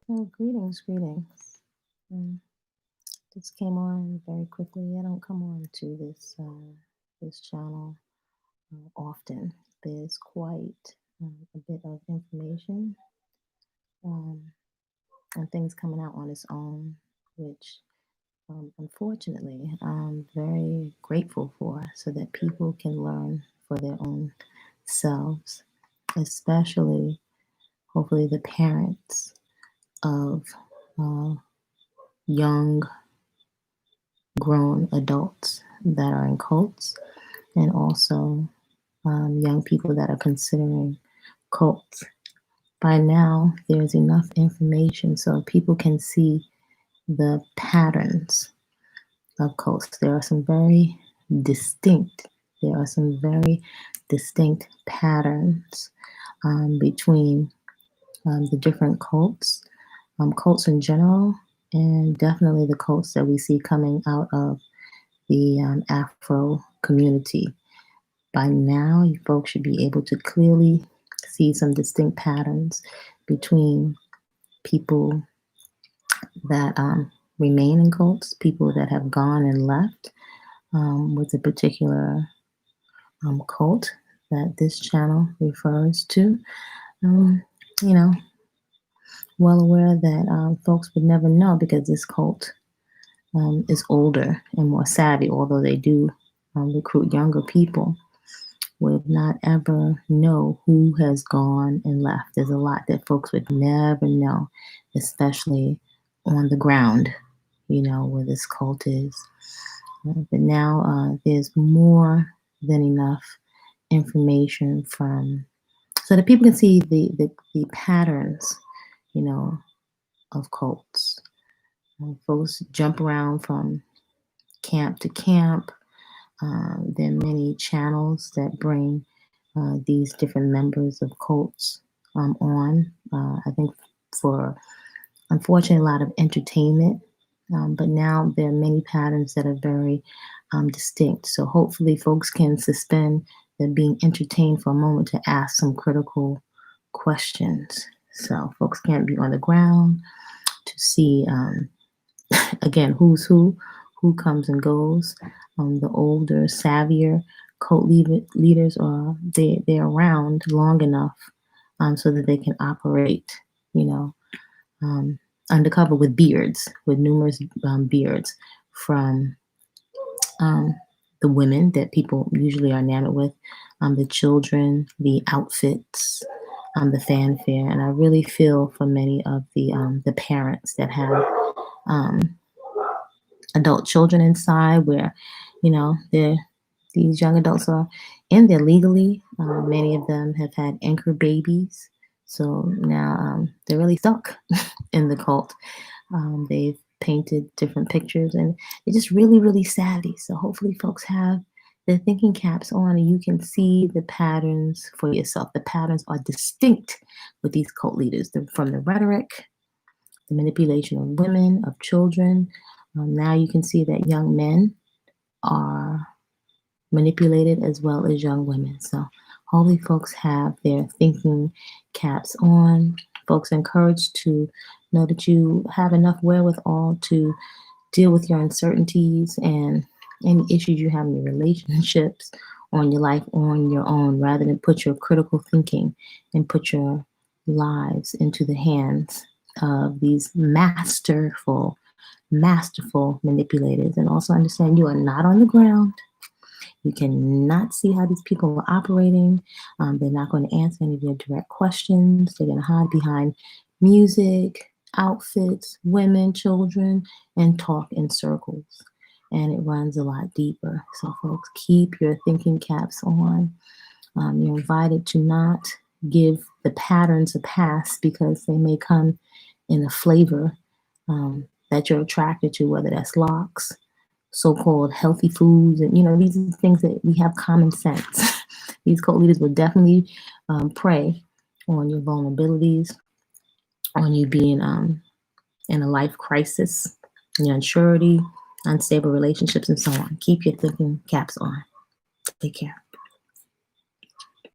Oh, greetings. Um, this came on very quickly. I don't come on to this channel often. There's quite a bit of information um, and things coming out on its own, which unfortunately I'm very grateful for, so that people can learn for their own selves, especially hopefully the parents of uh, young grown adults that are in cults, and also young people that are considering cults. By now, there's enough information so people can see the patterns of cults. Distinct, there are some very distinct patterns between the different cults, cults in general, and definitely the cults that we see coming out of the Afro community. By now, you folks should be able to clearly see some distinct patterns between people that remain in cults, people that have gone and left with a particular cult that this channel refers to. Um, you know, well aware that folks would never know because this cult is older and more savvy, although they do recruit younger people. Would not ever know who has gone and left. There's a lot that folks would never know, especially on the ground, where this cult is. But now there's more than enough information from so that people can see the patterns, you know, of cults. Folks jump around from camp to camp. There are many channels that bring these different members of cults on. I think for, unfortunately, a lot of entertainment. But now there are many patterns that are very distinct. So hopefully, folks can suspend their being entertained for a moment to ask some critical questions. So folks can't be on the ground to see, again, who comes and goes. The older, savvier leaders are they're around long enough so that they can operate, you know, um, undercover with beards, with numerous beards from um, the women that people usually are enamored with, the children, the outfits, the fanfare, and I really feel for many of the parents that have um, adult children inside, where they're these young adults are in there legally. Many of them have had anchor babies, so now they're really stuck in the cult. They've painted different pictures, and they're just really, really savvy. So hopefully, folks have their thinking caps on, and you can see the patterns for yourself. The patterns are distinct with these cult leaders, from the rhetoric, the manipulation of women, of children. Now you can see that young men are manipulated as well as young women. So hopefully folks have their thinking caps on. Folks encouraged to know that you have enough wherewithal to deal with your uncertainties and any issues you have in your relationships, on your life, on your own, rather than put your critical thinking and put your lives into the hands of these masterful manipulators. And also understand you are not on the ground. You cannot see how these people are operating. They're not going to answer any of your direct questions. They're going to hide behind music, outfits, women, children, and talk in circles. And it runs a lot deeper. So, folks, keep your thinking caps on. You're invited to not give the patterns a pass because they may come in a flavor that you're attracted to, whether that's locks, so-called healthy foods, and these are things that we have common sense. These cult leaders will definitely prey on your vulnerabilities, on you being in a life crisis, your unsurety, unstable relationships, and so on. Keep your thinking caps on. Take care.